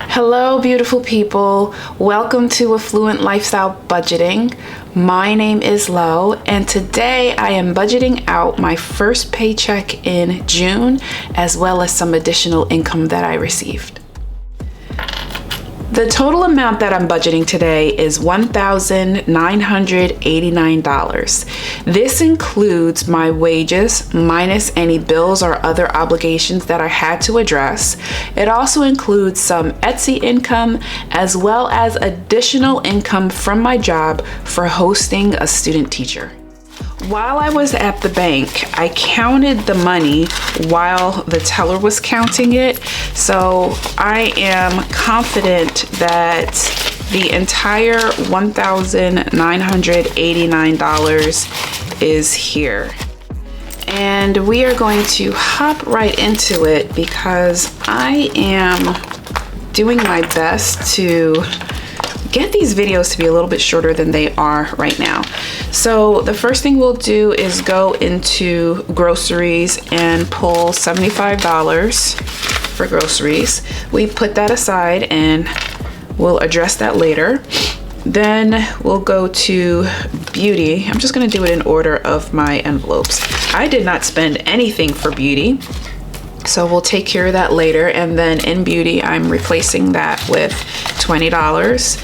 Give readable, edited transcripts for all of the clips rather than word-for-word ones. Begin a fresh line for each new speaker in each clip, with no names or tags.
Hello, beautiful people. Welcome to A Fluent Lifestyle Budgeting. My name is Lo, and today I am budgeting out my first paycheck in June, as well as some additional income that I received. The total amount that I'm budgeting today is $1,989. This includes my wages minus any bills or other obligations that I had to address. It also includes some Etsy income as well as additional income from my job for hosting a student teacher. While I was at the bank, I counted the money while the teller was counting it. So I am confident that the entire $1,989 is here. And we are going to hop right into it because I am doing my best to get these videos to be a little bit shorter than they are right now. So the first thing we'll do is go into groceries and pull $75 for groceries. We put that aside and we'll address that later. Then we'll go to beauty. I'm just gonna do it in order of my envelopes. I did not spend anything for beauty, so we'll take care of that later. And then in beauty, I'm replacing that with $20.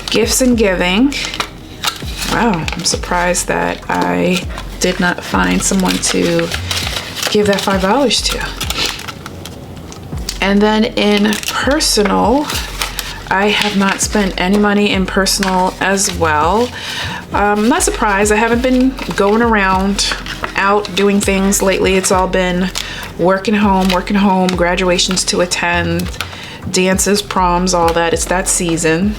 Gifts and giving. Wow, I'm surprised that I did not find someone to give that $5 to. And then in personal, I have not spent any money in personal as well. I'm not surprised. I haven't been going around out doing things lately. It's all been working home, graduations to attend, dances, proms, all that. It's that season.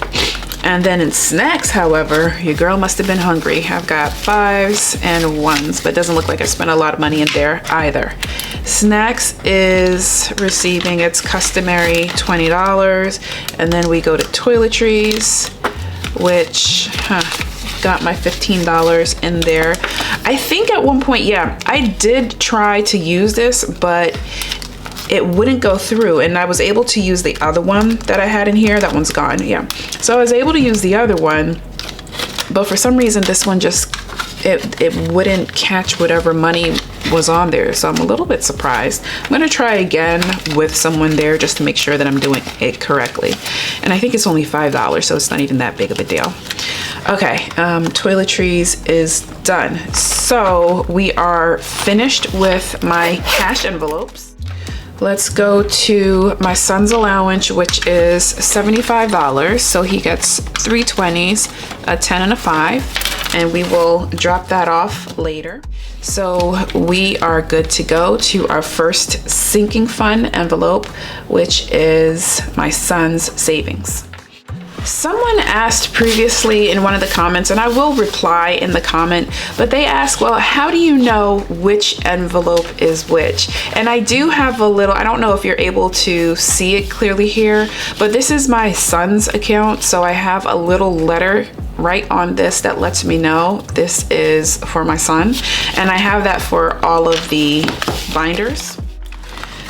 And then in snacks, however, your girl must have been hungry. I've got 5s and 1s, but it doesn't look like I spent a lot of money in there either. Snacks is receiving its customary $20. And then we go to toiletries, which got my $15 in there. I think at one point, yeah, I did try to use this, but it wouldn't go through, and I was able to use the other one that I had in here. That one's gone, yeah. So I was able to use the other one, but for some reason this one just, it wouldn't catch whatever money was on there. So I'm a little bit surprised. I'm gonna try again with someone there just to make sure that I'm doing it correctly. And I think it's only $5, so it's not even that big of a deal. Okay, toiletries is done. So we are finished with my cash envelopes. Let's go to my son's allowance, which is $75. So he gets 3 20s, a 10 and a 5, and we will drop that off later. So we are good to go to our first sinking fund envelope, which is my son's savings. Someone asked previously in one of the comments, and I will reply in the comment, but they asked, well, how do you know which envelope is which? And I do have a little, I don't know if you're able to see it clearly here, but this is my son's account. So I have a little letter right on this that lets me know this is for my son. And I have that for all of the binders.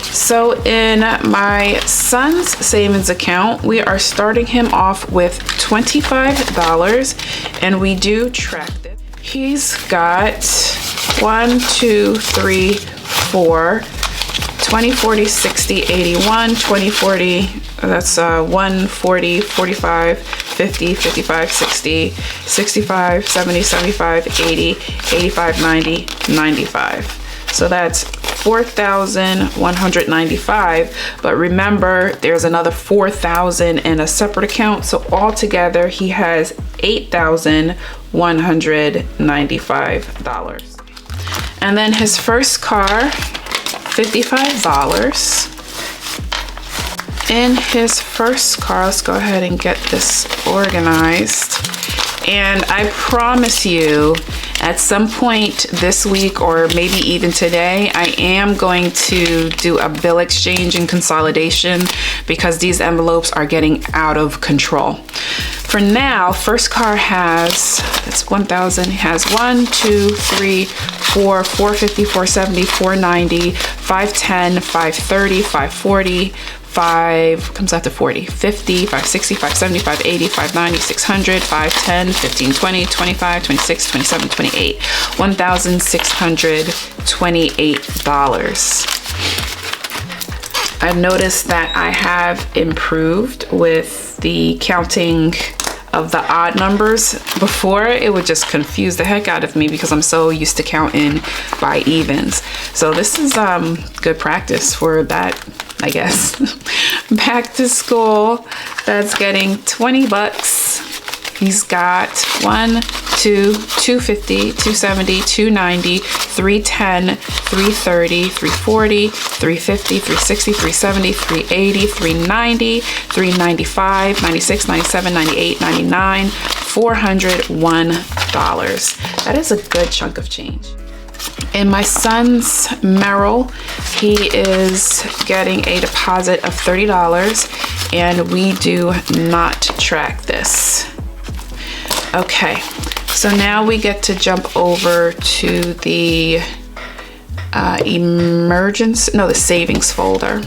So in my son's savings account, we are starting him off with $25, and we do track it. He's got 1, 2, 3, 4, 20, 40, 60, 81, 20, 40, that's 1, 40, 45, 50, 55, 60, 65, 70, 75, 80, 85, 90, 95. So that's $4,195, but remember there's another $4,000 in a separate account. So altogether he has $8,195. And then his first car, $55. In his first car, let's go ahead and get this organized. And I promise you, at some point this week or maybe even today, I am going to do a bill exchange and consolidation because these envelopes are getting out of control. For now, first car has, it's 1,000, has 1, 2, 3, 4, 450, 470, 490, 510, 530, 540, 5 comes out to 40, 50, 560, 570, 580, 590, 600, 510, 15, 20, 25, 26, 27, 28, $1,628. I've noticed that I have improved with the counting of the odd numbers. Before, it would just confuse the heck out of me because I'm so used to counting by evens. So this is good practice for that, I guess. Back to school, that's getting 20 bucks. He's got 1, 2, 250, 270, 290, 310, 330, 340, 350, 360, 370, 380, 390, 395, 96, 97, 98, 99, $401. That is a good chunk of change. In my son's Merrill, he is getting a deposit of $30, and we do not track this. Okay, so now we get to jump over to the the savings folder.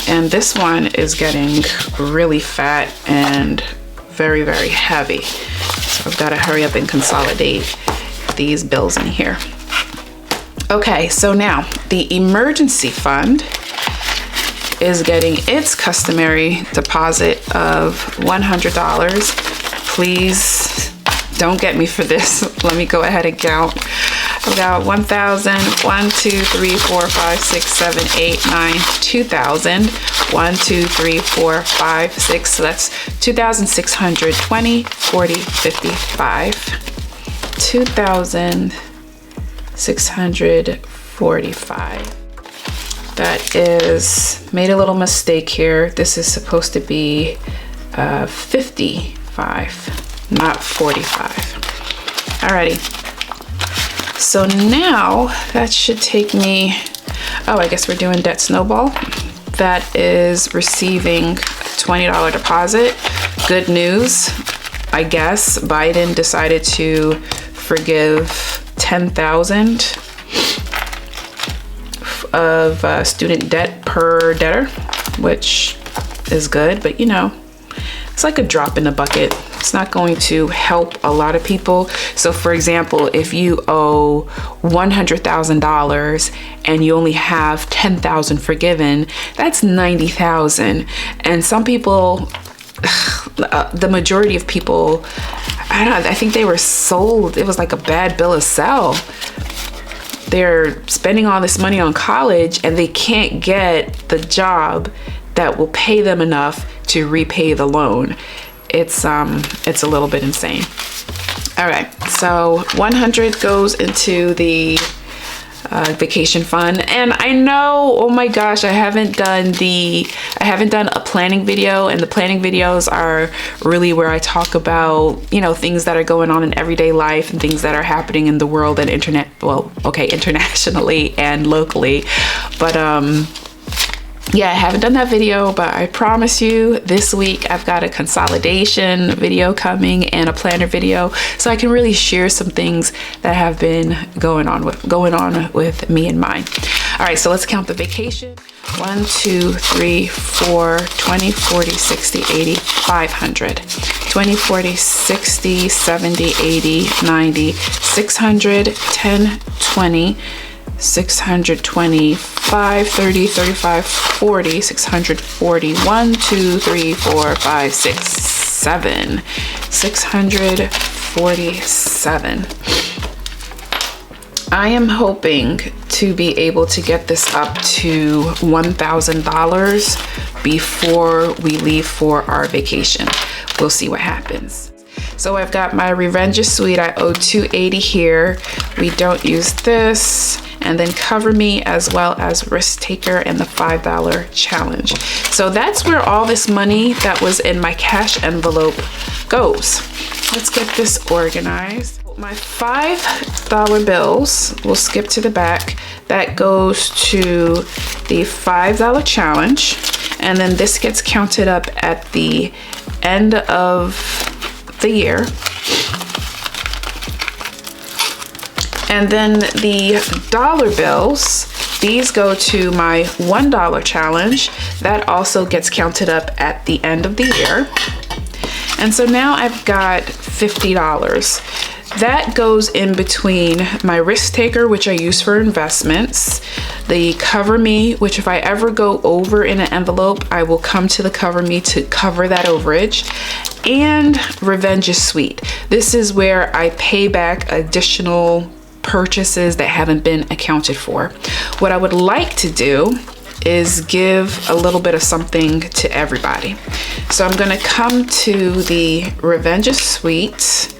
And this one is getting really fat and very, very heavy. So I've got to hurry up and consolidate these bills in here. Okay, so now the emergency fund is getting its customary deposit of $100. Please don't get me for this. Let me go ahead and count. I've got 1,000, 1, 2, 3, 4, 5, 6, 7, 8, 9, 2,000, 1, 2, 3, 4, 5, 6. So that's 2,620, 40, 55, 2,645. That is, made a little mistake here. This is supposed to be 55, not 45. Alrighty. So now that should take me, oh, I guess we're doing debt snowball. That is receiving $20 deposit. Good news, I guess. Biden decided to forgive $10,000 of student debt per debtor, which is good, but you know, it's like a drop in the bucket. It's not going to help a lot of people. So for example, if you owe $100,000 and you only have $10,000 forgiven, that's $90,000. And some people, the majority of people, I don't know, I think they were sold, it was like a bad bill of sale. They're spending all this money on college and they can't get the job that will pay them enough to repay the loan. It's a little bit insane. All right, so 100 goes into the vacation fund. And I know, oh my gosh, I haven't done a planning video, and the planning videos are really where I talk about, you know, things that are going on in everyday life and things that are happening in the world and internationally and locally. But yeah, I haven't done that video, but I promise you this week I've got a consolidation video coming and a planner video, so I can really share some things that have been going on with me and mine. All right, so let's count the vacation. 1, 2, 3, 4, 20, 40, 60, 80, 500. 20, 40, 60, 70, 80, 90, 600, 10, 20, 625, 30, 35, 40, 640, 1, 2, 3, 4, 5, 6, 7, 647. I am hoping to be able to get this up to $1,000 before we leave for our vacation. We'll see what happens. So I've got my Revenger Suite. I owe $280 here. We don't use this. And then Cover Me, as well as Risk Taker and the $5 challenge. So that's where all this money that was in my cash envelope goes. Let's get this organized. My $5 bills, we'll skip to the back. That goes to the $5 challenge. And then this gets counted up at the end of the year. And then the dollar bills, these go to my $1 challenge. That also gets counted up at the end of the year. And so now I've got $50. That goes in between my risk taker, which I use for investments, the Cover Me, which if I ever go over in an envelope, I will come to the Cover Me to cover that overage, and Revenge is Sweet. This is where I pay back additional purchases that haven't been accounted for. What I would like to do is give a little bit of something to everybody. So I'm gonna come to the Revenge is Sweet,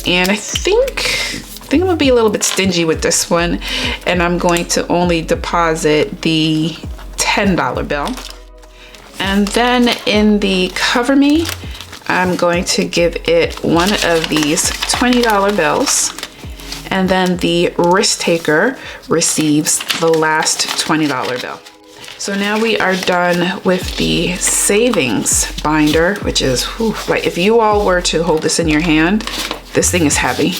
and I think I'm gonna be a little bit stingy with this one, and I'm going to only deposit the $10 bill. And then in the Cover Me, I'm going to give it one of these $20 bills, and then the risk taker receives the last $20 bill. So now we are done with the savings binder, which is, like if you all were to hold this in your hand, this thing is heavy.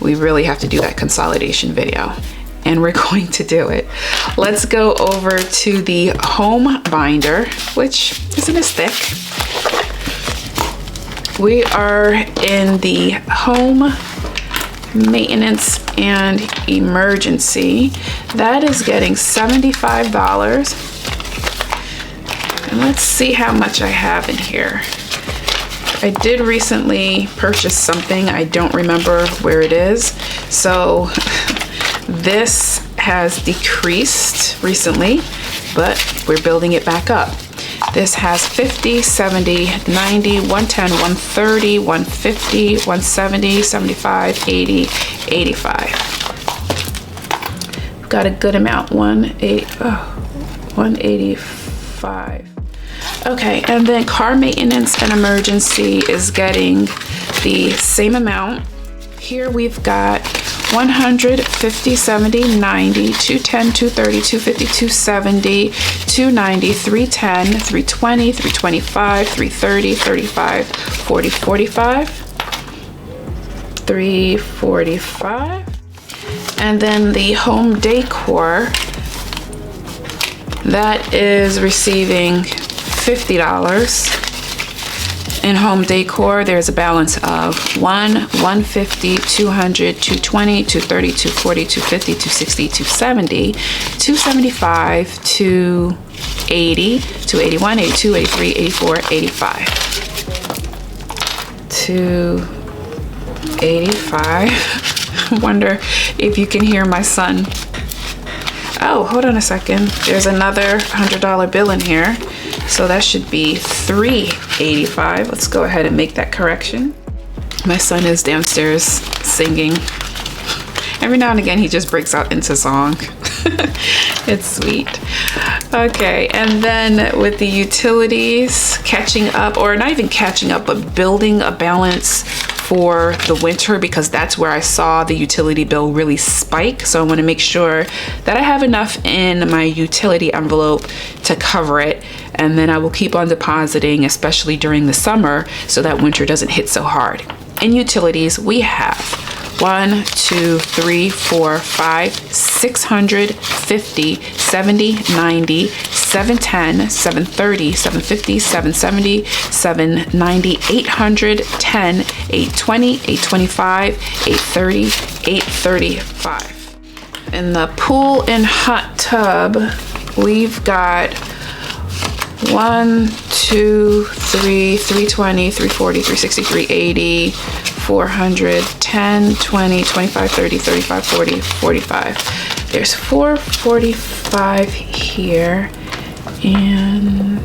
We really have to do that consolidation video, and we're going to do it. Let's go over to the home binder, which isn't as thick. We are in the home maintenance and emergency. That is getting $75. And let's see how much I have in here. I did recently purchase something. I don't remember where it is. So this has decreased recently, but we're building it back up. This has 50, 70, 90, 110, 130, 150, 170, 75, 80, 85. We've got a good amount, 185. Okay, and then car maintenance and emergency is getting the same amount. Here we've got 100, 50, 70, 90, 210, 230, 250, 270, 290, 310, 320, 325, 330, 35, 40, 45, 345. And then the home decor, that is receiving $50. In home decor, there's a balance of 150, 200, 220, 230, 240, 250, 260, 270, 275, 280, 281, 82, 83, 84, 85. 285. I wonder if you can hear my son. Oh, hold on a second. There's another $100 bill in here. So that should be $385. Let's go ahead and make that correction. My son is downstairs singing. Every now and again, he just breaks out into song. It's sweet. Okay, and then with the utilities, catching up, or not even catching up, but building a balance for the winter, because that's where I saw the utility bill really spike. So I want to make sure that I have enough in my utility envelope to cover it, and then I will keep on depositing, especially during the summer, so that winter doesn't hit so hard. In utilities, we have 1, 2, 3, 4, 5, 650, 70, 90, 710, 730, 750, 770, 790, 800, 10, 820, 825, 830, 835. In the pool and hot tub, we've got 1, 2, 3, 320, 340, 360, 380, 400, 10, 20, 25, 30, 35, 40, 45. There's 445 here, and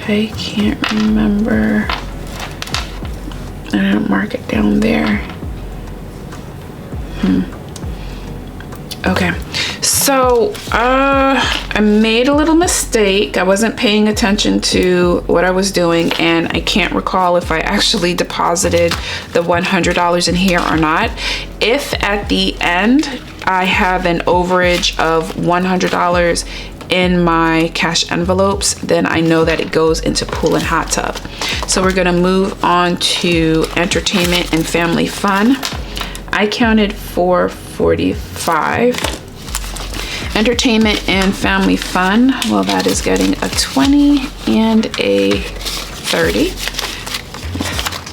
I can't remember. I didn't mark it down there. Okay, so I made a little mistake. I wasn't paying attention to what I was doing, and I can't recall if I actually deposited the $100 in here or not. If at the end I have an overage of $100 in my cash envelopes, then I know that it goes into pool and hot tub. So we're gonna move on to entertainment and family fun. I counted $445. Entertainment and family fun, well, that is getting a 20 and a 30.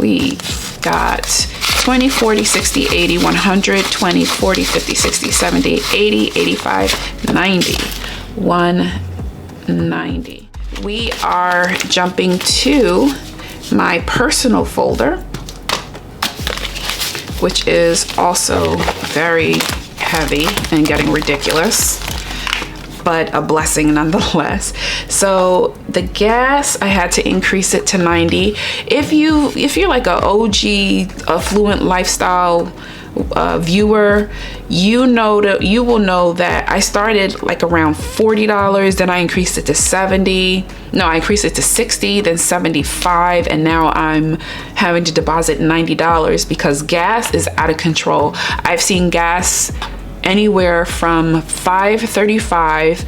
We've got 20, 40, 60, 80, 100, 20, 40, 50, 60, 70, 80, 85, 90, 190. We are jumping to my personal folder, which is also very heavy and getting ridiculous, but a blessing nonetheless. So the gas, I had to increase it to 90. If you're like a OG affluent lifestyle viewer, you will know that I started like around $40, then I increased it to 70. No, I increased it to 60, then 75, and now I'm having to deposit $90 because gas is out of control. I've seen gas anywhere from $5.35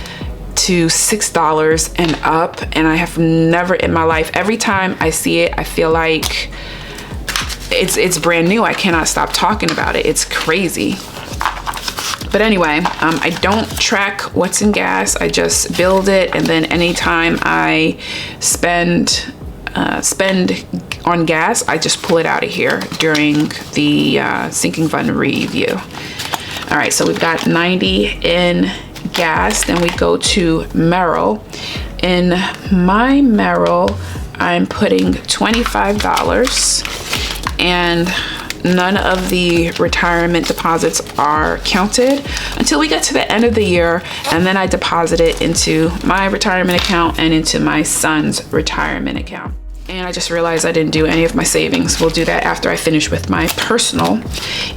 to $6 and up, and I have never in my life, every time I see it, I feel like it's brand new. I cannot stop talking about it. It's crazy. But anyway, I don't track what's in gas. I just build it, and then anytime I spend on gas, I just pull it out of here during the sinking fund review. All right, so we've got 90 in gas. Then we go to Merrill. In my Merrill, I'm putting $25, and none of the retirement deposits are counted until we get to the end of the year, and then I deposit it into my retirement account and into my son's retirement account. And I just realized I didn't do any of my savings. We'll do that after I finish with my personal.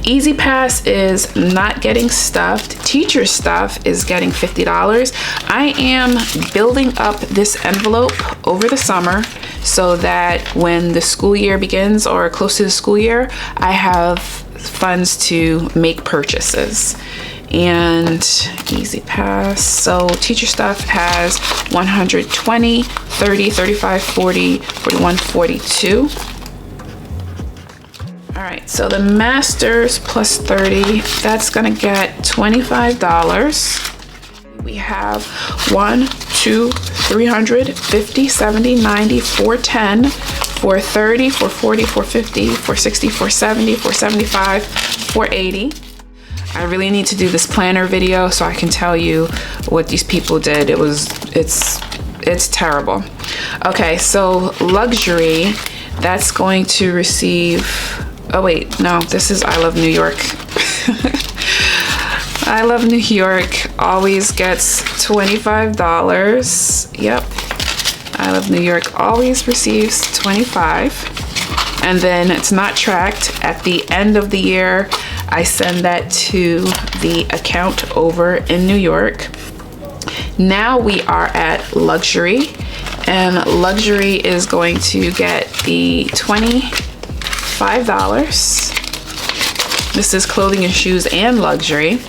Easy Pass is not getting stuffed. Teacher stuff is getting $50. I am building up this envelope over the summer so that when the school year begins or close to the school year, I have funds to make purchases. And Easy Pass, so teacher stuff has 120, 30, 35, 40, 41, 42. All right, so the masters plus 30, that's gonna get $25. We have 1, 2, 300, 50, 70, 90, 410, 430, 440, 450, 460, 470, 475, 480. I really need to do this planner video so I can tell you what these people did. It's terrible. Okay, so luxury, that's going to receive, oh wait, no, this is I Love New York. I Love New York always gets $25. Yep, I Love New York always receives $25. And then it's not tracked. At the end of the year, I send that to the account over in New York. Now we are at luxury, and luxury is going to get the $25. This is clothing and shoes and luxury.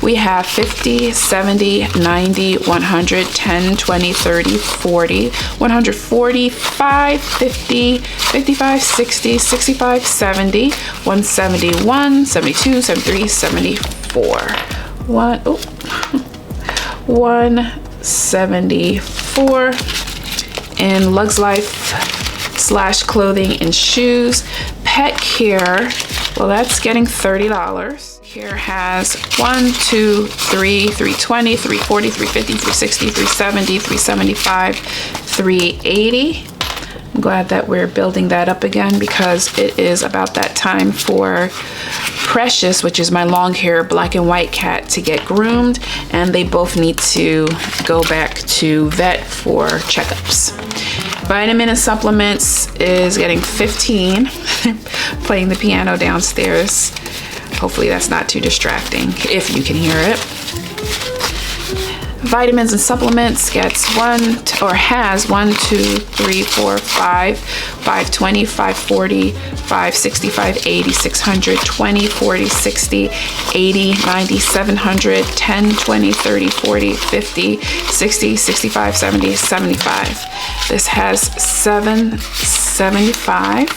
We have 50, 70, 90, 100, 10, 20, 30, 40, 145, 50, 55, 60, 65, 70, 171, 72, 73, 74. 174 in Lux Life / clothing and shoes. Pet care, well, that's getting $30. Here has 1, 2, 3, 320, 340, 350, 360, 370, 375, 380. I'm glad that we're building that up again because it is about that time for Precious, which is my long hair black and white cat, to get groomed, and they both need to go back to vet for checkups. Vitamin and supplements is getting 15. Playing the piano downstairs. Hopefully that's not too distracting if you can hear it. Vitamins and supplements gets has 1, 2, 3, 4, 5, 520, 540, 560, 580, 600, 20, 40, 60, 80, 90, 700, 10, 20, 30, 40, 50, 60, 65, 70, 75. This has 775.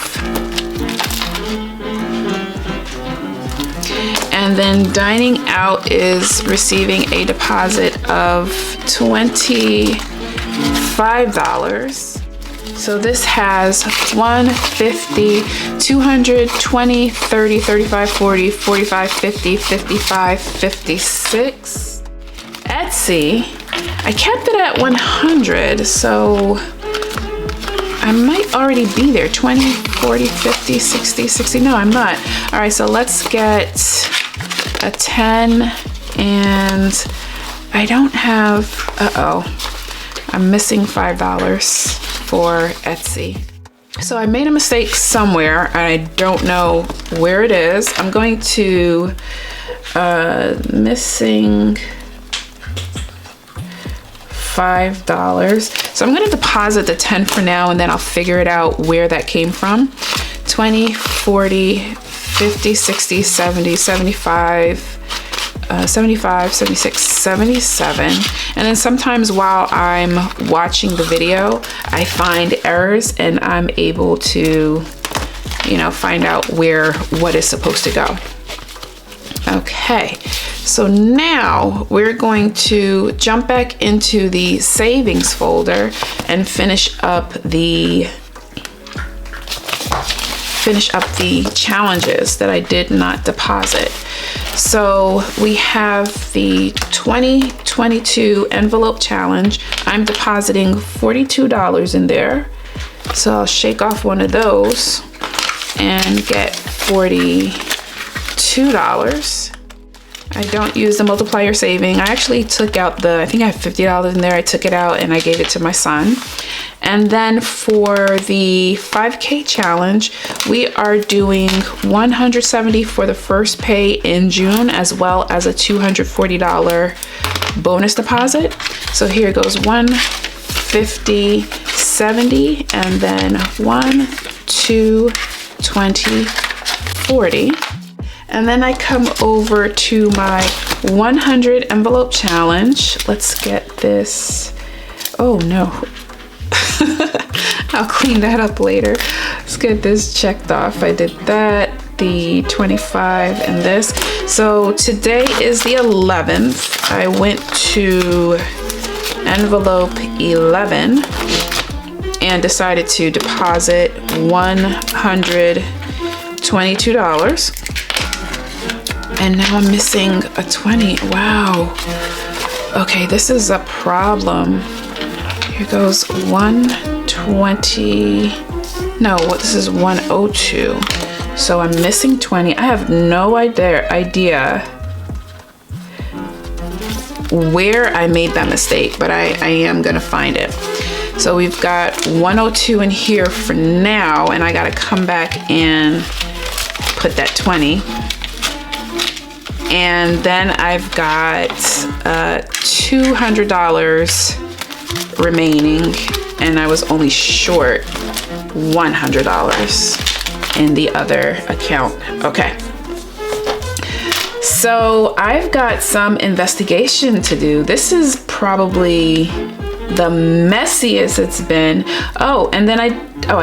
And then dining out is receiving a deposit of $25. So this has 150, 200, 20, 30, 35, 40, 45, 50, 55, 56. Etsy, I kept it at 100, so I might already be there. 20, 40, 50, 60, 60. No, I'm not. All right, so let's get a 10, and I don't have, I'm missing $5 for Etsy. So I made a mistake somewhere. I don't know where it is. I'm going to, missing $5. So I'm gonna deposit the 10 for now, and then I'll figure it out where that came from. 20, 40, 50, 60, 70, 75, 75, 76, 77. And then sometimes while I'm watching the video, I find errors and I'm able to, find out what is supposed to go. Okay, so now we're going to jump back into the savings folder and finish up the challenges that I did not deposit. So we have the 2022 envelope challenge. I'm depositing $42 in there. So I'll shake off one of those and get $42. I don't use the multiplier saving. I actually took out I think I have $50 in there. I took it out and I gave it to my son. And then for the 5K challenge, we are doing $170 for the first pay in June, as well as a $240 bonus deposit. So here goes 150, 70, and then 1, 2, 20, 40. And then I come over to my 100 envelope challenge. Let's get this. Oh no. I'll clean that up later. Let's get this checked off. I did that, the 25 and this. So today is the 11th. I went to envelope 11 and decided to deposit $122. And now I'm missing a 20. Wow. Okay, this is a problem. Here goes 120. No, this is 102. So I'm missing 20. I have no idea where I made that mistake, but I am gonna find it. So we've got 102 in here for now, and I gotta come back and put that 20. And then I've got $200 remaining, and I was only short $100 in the other account. Okay. So I've got some investigation to do. This is probably the messiest it's been. Oh, and then I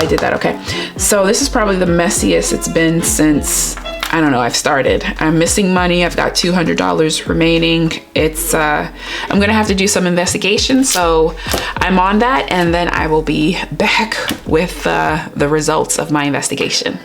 did that. Okay. So this is probably the messiest it's been since, I don't know, I've started. I'm missing money. I've got $200 remaining. I'm gonna have to do some investigation, so I'm on that, and then I will be back with the results of my investigation.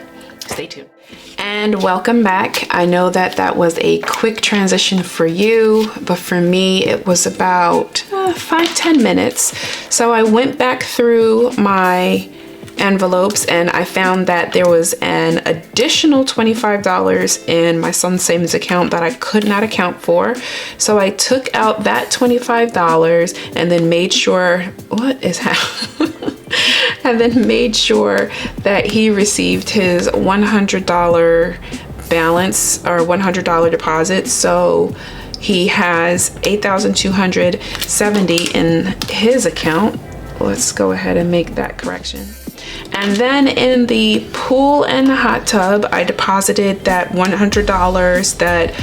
Stay tuned. And welcome back. I know that was a quick transition for you, but for me it was about 5-10 minutes. So I went back through my envelopes and I found that there was an additional $25 in my son's savings account that I could not account for. So I took out that $25 and then made sure, and then made sure that he received his $100 balance or $100 deposit. So He has $8,270 in his account. Let's go ahead and make that correction. And then in the pool and the hot tub, I deposited that $100 that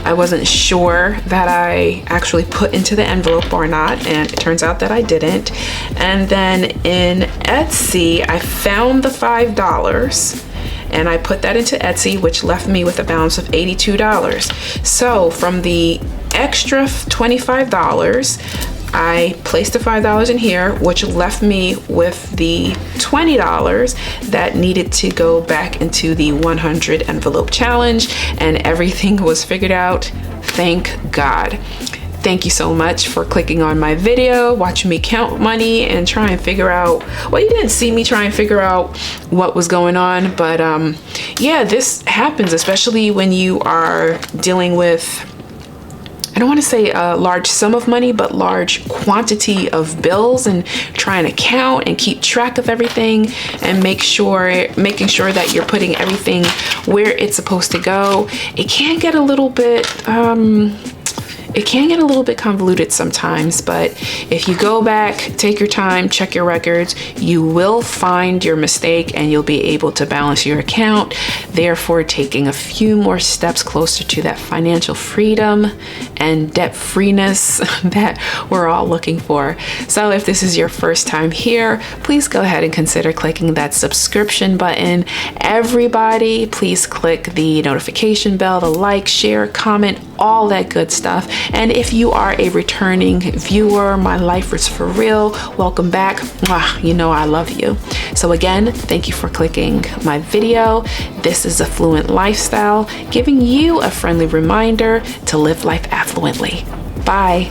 I wasn't sure that I actually put into the envelope or not, and it turns out that I didn't. And then in Etsy, I found the $5 and I put that into Etsy, which left me with a balance of $82. So from the extra $25, I placed the $5 in here, which left me with the $20 that needed to go back into the 100 envelope challenge, and everything was figured out. Thank God. Thank you so much for clicking on my video, watching me count money and try and figure out, well, you didn't see me try and figure out what was going on, but yeah, this happens, especially when you are dealing with, I don't want to say a large sum of money, but large quantity of bills, and trying to count and keep track of everything and making sure that you're putting everything where it's supposed to go. It can get a little bit convoluted sometimes, but if you go back, take your time, check your records, you will find your mistake and you'll be able to balance your account, therefore taking a few more steps closer to that financial freedom and debt freeness that we're all looking for. So if this is your first time here, please go ahead and consider clicking that subscription button. Everybody, please click the notification bell, the like, share, comment, all that good stuff. And if you are a returning viewer, my life is for real, welcome back. You know I love you. So again, thank you for clicking my video. This is A Fluent Lifestyle, giving you a friendly reminder to live life affluently. Bye.